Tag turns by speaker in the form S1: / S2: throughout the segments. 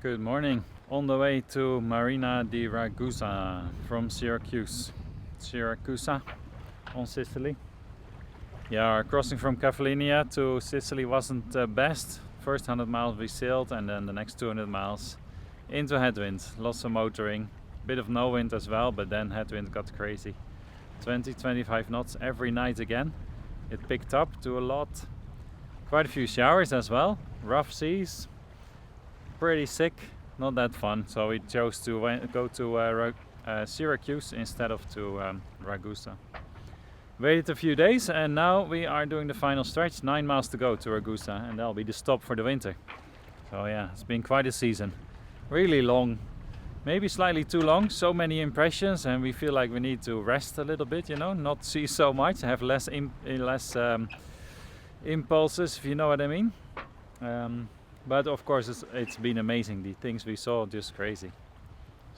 S1: Good morning. On the way to Marina di Ragusa from Syracuse on Sicily. Yeah, our crossing from Cavalinia to Sicily wasn't the best. First 100 miles we sailed and then the next 200 miles into headwind. Lots of motoring, bit of no wind as well, but then headwind got crazy. 20-25 knots every night again. It picked up to a lot. Quite a few showers as well. Rough seas. Pretty sick, not that fun, so we chose to go to Syracuse instead of to Ragusa. Waited a few days and now we are doing the final stretch, 9 miles to go to Ragusa, and that'll be the stop for the winter. So yeah, it's been quite a season. Really long, maybe slightly too long, so many impressions, and we feel like we need to rest a little bit, you know, not see so much, have less impulses, if you know what I mean. But of course it's been amazing, the things we saw, just crazy.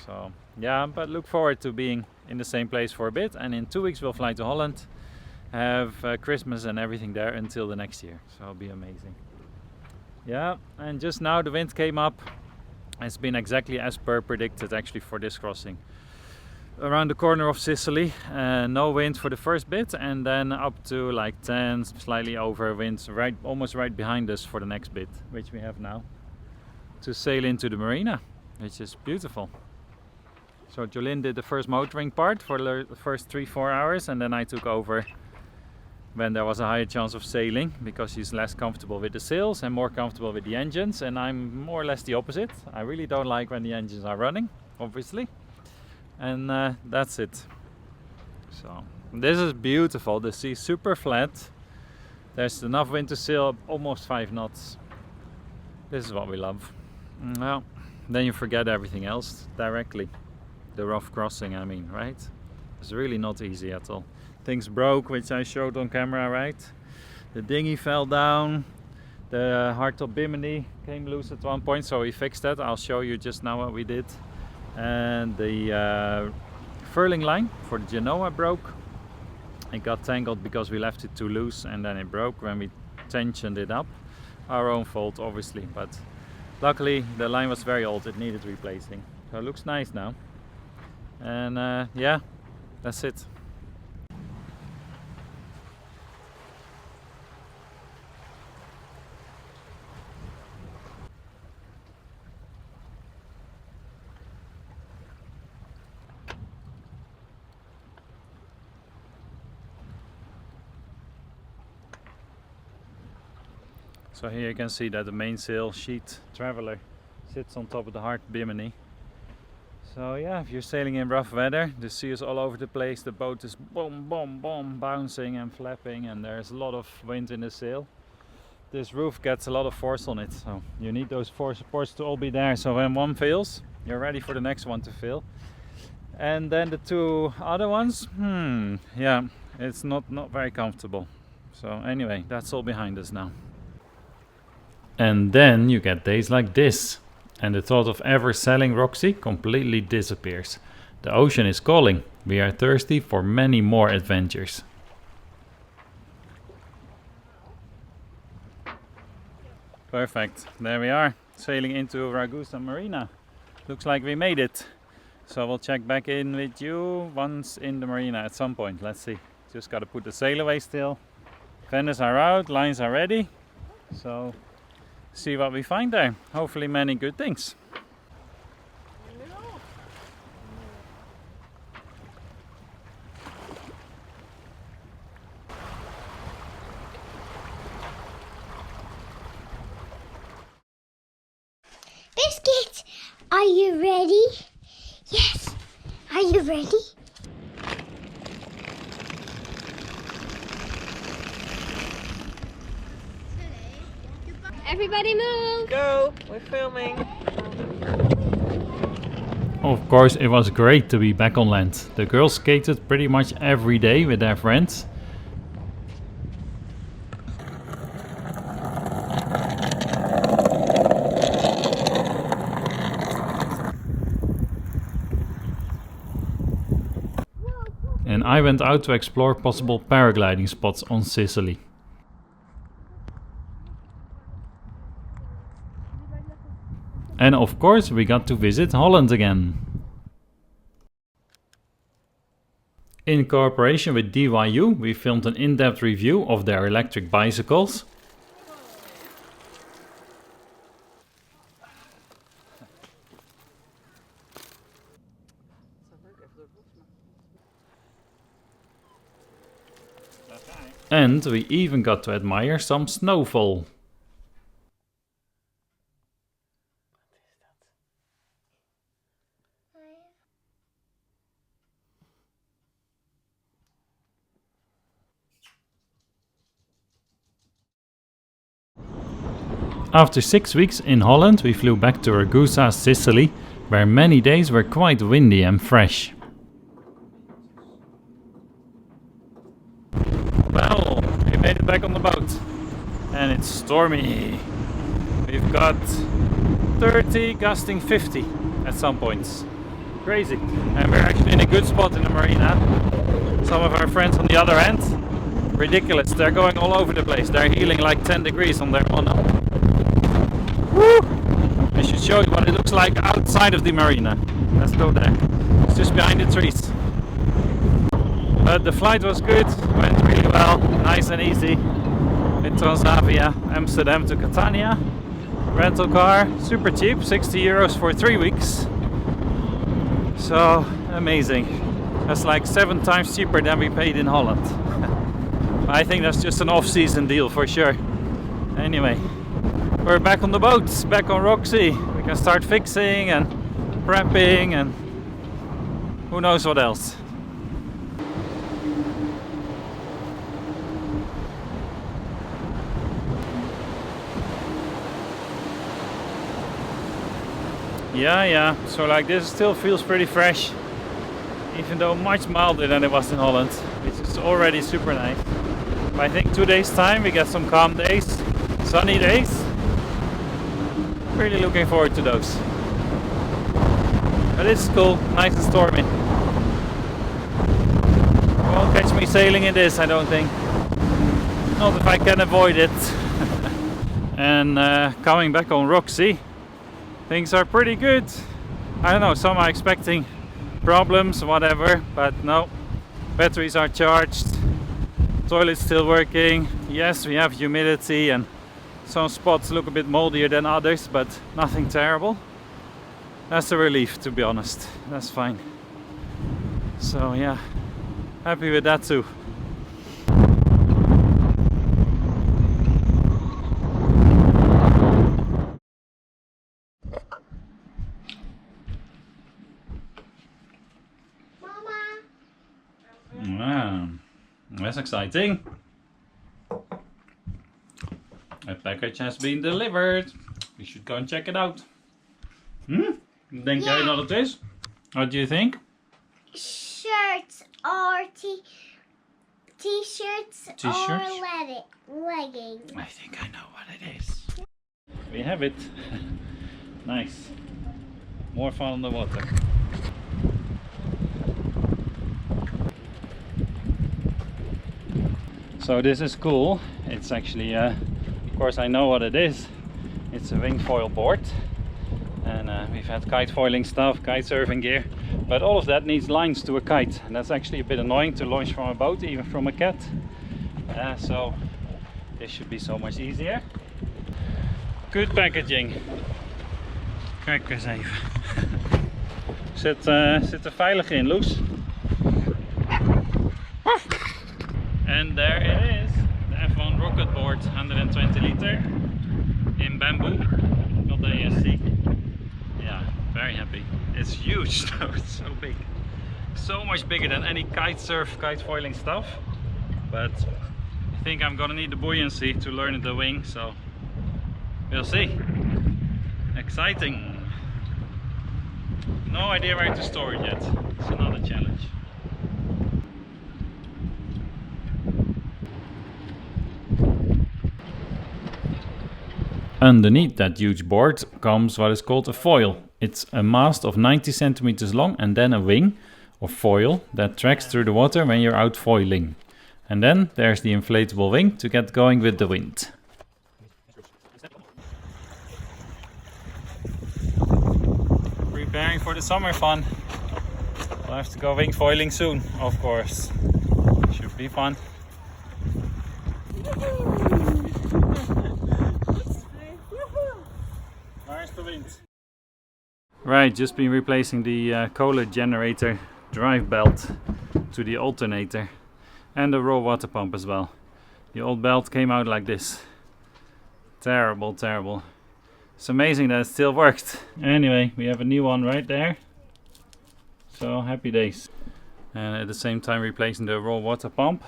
S1: So yeah, but look forward to being in the same place for a bit, and in 2 weeks we'll fly to Holland, have Christmas and everything there until the next year, so it'll be amazing. Yeah, and just now the wind came up. It's been exactly as per predicted actually for this crossing. Around the corner of Sicily, no wind for the first bit, and then up to like 10, slightly over winds almost right behind us for the next bit, which we have now to sail into the marina, which is beautiful. So Jolene did the first motoring part for the first 3-4 hours, and then I took over when there was a higher chance of sailing, because she's less comfortable with the sails and more comfortable with the engines, and I'm more or less the opposite. I really don't like when the engines are running, obviously. And that's it. So this is beautiful. The sea is super flat. There's enough wind to sail almost 5 knots. This is what we love. Well, then you forget everything else directly. The rough crossing, I mean, right? It's really not easy at all. Things broke, which I showed on camera, right? The dinghy fell down. The hardtop bimini came loose at one point, so we fixed that. I'll show you just now what we did. And the furling line for the Genoa broke. It got tangled because we left it too loose, and then it broke when we tensioned it up. Our own fault, obviously, but luckily the line was very old, it needed replacing. So it looks nice now. And yeah, that's it. So here you can see that the mainsail sheet Traveller sits on top of the hard bimini. So yeah, if you're sailing in rough weather, the sea is all over the place, the boat is boom, boom, boom, bouncing and flapping, and there's a lot of wind in the sail. This roof gets a lot of force on it, so you need those 4 supports to all be there, so when one fails, you're ready for the next one to fail. And then the 2 other ones, yeah, it's not very comfortable. So anyway, that's all behind us now. And then you get days like this, and the thought of ever sailing Roxy completely disappears. The ocean is calling. We are thirsty for many more adventures. Perfect, there we are, sailing into Ragusa Marina. Looks like we made it. So we'll check back in with you once in the marina at some point. Let's see. Just gotta put the sail away still. Fenders are out, lines are ready. So see what we find there. Hopefully many good things.
S2: Biscuit, are you ready? Yes. Are you ready?
S3: Everybody move!
S4: Go! We're filming.
S1: Of course, it was great to be back on land. The girls skated pretty much every day with their friends. And I went out to explore possible paragliding spots on Sicily. And of course we got to visit Holland again. In cooperation with DYU, we filmed an in-depth review of their electric bicycles. And we even got to admire some snowfall. After 6 weeks in Holland, we flew back to Ragusa, Sicily, where many days were quite windy and fresh. Well, we made it back on the boat and it's stormy. We've got 30 gusting 50 at some points. Crazy. And we're actually in a good spot in the marina. Some of our friends on the other end, ridiculous, they're going all over the place. They're heeling like 10 degrees on their mono. Woo! I should show you what it looks like outside of the marina. Let's go there. It's just behind the trees. But the flight was good, went really well, nice and easy. With Transavia, Amsterdam to Catania. Rental car, super cheap, 60 euros for 3 weeks. So amazing. That's like 7 times cheaper than we paid in Holland. I think that's just an off-season deal for sure. Anyway, we're back on the boats, back on Roxy. We can start fixing and prepping and who knows what else. Yeah, so like this still feels pretty fresh, even though much milder than it was in Holland, which is already super nice. But I think 2 days time we get some calm days, sunny days. Really looking forward to those. But it's cool, nice and stormy. You won't catch me sailing in this, I don't think. Not if I can avoid it. And coming back on Roxy, things are pretty good. I don't know, some are expecting problems, whatever, but no. Batteries are charged, toilet's still working. Yes, we have humidity and some spots look a bit moldier than others, but nothing terrible. That's a relief, to be honest. That's fine. So yeah, happy with that too. Wow, that's exciting. A package has been delivered. We should go and check it out. Denk jij dat het is? What do you think?
S2: Shirts or t-shirts or leggings.
S1: I think I know what it is. We have it. Nice. More fun on the water. So this is cool. It's actually, of course I know what it is. It's a wing foil board. And we've had kite foiling stuff, kite surfing gear. But all of that needs lines to a kite. And that's actually a bit annoying to launch from a boat, even from a cat. So this should be so much easier. Good packaging. Kijk eens even. Zit er veilig in, Loes. And there it is, the F1 rocket board, 120 liter in bamboo, not the ASC. Yeah, very happy. It's huge though, it's so big. So much bigger than any kite foiling stuff. But I think I'm gonna need the buoyancy to learn the wing, so we'll see. Exciting. No idea where to store it yet. It's another challenge. Underneath that huge board comes what is called a foil. It's a mast of 90 centimeters long and then a wing or foil that tracks through the water when you're out foiling. And then there's the inflatable wing to get going with the wind. for the summer fun. We'll have to go wing foiling soon, of course. Should be fun. Where's the wind? Right, just been replacing the Kohler generator drive belt to the alternator and the raw water pump as well. The old belt came out like this. Terrible, terrible. It's amazing that it still worked. Anyway, we have a new one right there. So happy days. And at the same time replacing the raw water pump,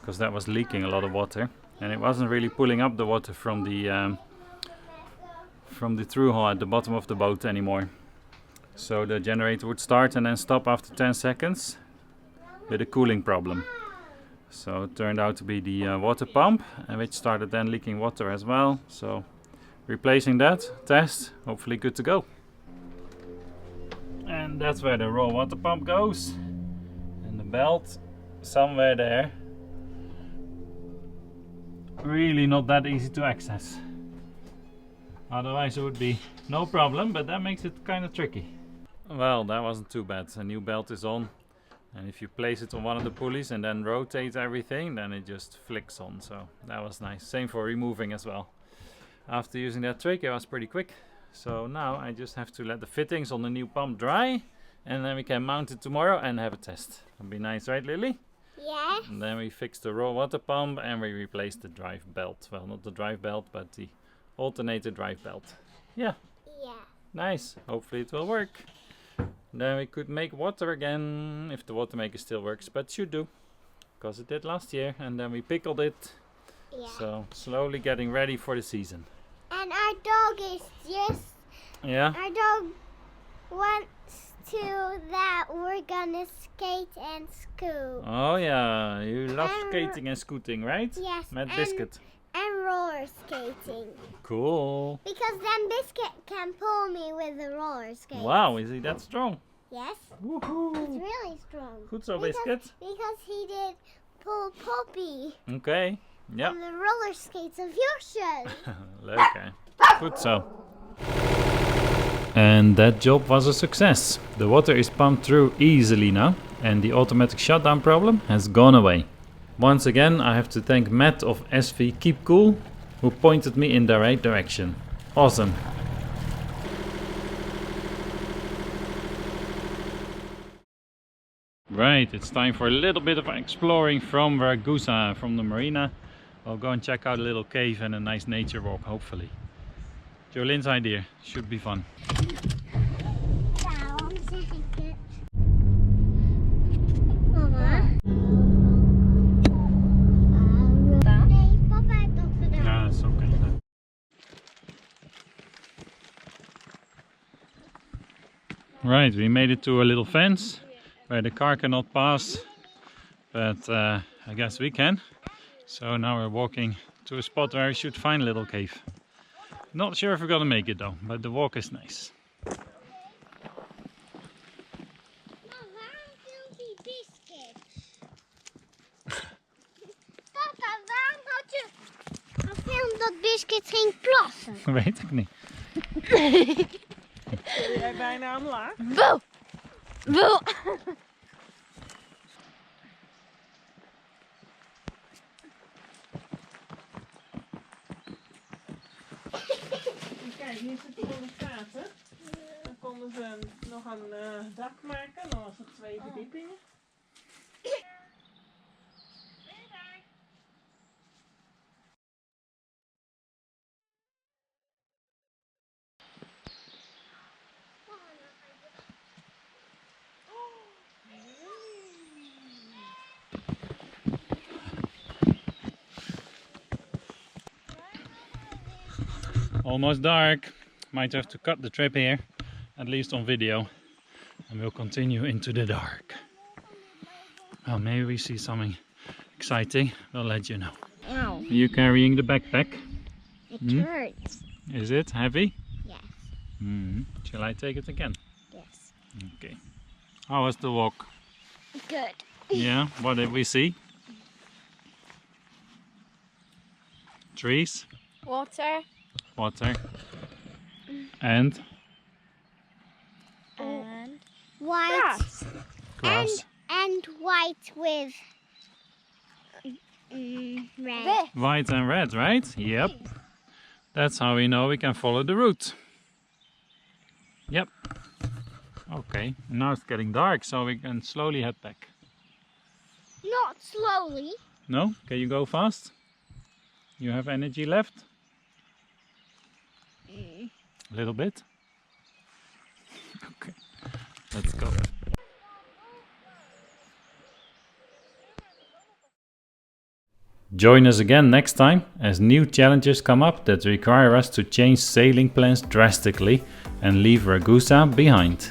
S1: because that was leaking a lot of water and it wasn't really pulling up the water from the through hole at the bottom of the boat anymore. So the generator would start and then stop after 10 seconds with a cooling problem. So it turned out to be the water pump, and which started then leaking water as well. So replacing that, test, hopefully good to go. And that's where the raw water pump goes. And the belt somewhere there. Really not that easy to access. Otherwise it would be no problem, but that makes it kind of tricky. Well, that wasn't too bad. A new belt is on. And if you place it on one of the pulleys and then rotate everything, then it just flicks on. So that was nice. Same for removing as well. After using that trick, it was pretty quick. So now I just have to let the fittings on the new pump dry. And then we can mount it tomorrow and have a test. That'll be nice, right, Lily?
S2: Yeah.
S1: And then we fix the raw water pump and we replace the drive belt. Well, not the drive belt, but the alternator drive belt. Yeah.
S2: Yeah.
S1: Nice. Hopefully it will work. Then we could make water again, if the water maker still works, but should do, because it did last year, and then we pickled it.
S2: Yeah.
S1: So slowly getting ready for the season.
S2: And our dog is just.
S1: Yeah.
S2: Our dog wants to that we're gonna skate and scoot.
S1: Oh yeah, you love
S2: And
S1: skating and scooting, right?
S2: Yes.
S1: Met Biscuit.
S2: And roller skating.
S1: Cool.
S2: Because then Biscuit can pull me with the roller skate.
S1: Wow, is he that strong?
S2: Yes.
S1: Woohoo.
S2: It's really strong.
S1: Goed zo, Biscuit.
S2: Because he did pull Poppy
S1: Okay. Yeah.
S2: on the roller skates of your show.
S1: Leuk hè. Goed zo. And that job was a success. The water is pumped through easily now, and the automatic shutdown problem has gone away. Once again, I have to thank Matt of SV Keep Cool, who pointed me in the right direction. Awesome. Right, it's time for a little bit of exploring from Ragusa, from the marina. I'll go and check out a little cave and a nice nature walk, hopefully. Jolene's idea, should be fun.
S2: Mama.
S1: Ja, dat is oké. Right, we made it to a little fence where the car cannot pass, but I guess we can. So now we're walking to a spot where we should find a little cave. Not sure if we're gonna make it though, but the walk is nice.
S2: Waarom filmt die Biscuit? Papa, waarom had je gefilmd dat Biscuit ging plassen?
S1: Weet ik niet.
S3: Ben jij bijna omlaag?
S2: Boe! Boe!
S3: Kijk, hier zitten gewoon de gaten. Dan konden ze nog een dak maken, dan was het 2 verdiepingen.
S1: Almost dark. Might have to cut the trip here, at least on video, and we'll continue into the dark. Well, maybe we see something exciting. We'll let you know.
S2: Ow.
S1: Are you carrying the backpack?
S2: It
S1: Hmm?
S2: hurts.
S1: Is it heavy?
S2: Yes.
S1: Shall I take it again?
S2: Yes.
S1: Okay. How was the walk?
S2: Good.
S1: Yeah, what did we see? Trees,
S2: Water.
S1: water, and
S2: And white.
S3: Grass.
S1: Grass.
S2: And white with red.
S1: White and red, right? Yep. That's how we know we can follow the route. Yep. Okay, now it's getting dark, so we can slowly head back.
S2: Not slowly.
S1: No? Can you go fast? You have energy left? A little bit? Okay, let's go. Join us again next time as new challenges come up that require us to change sailing plans drastically and leave Ragusa behind.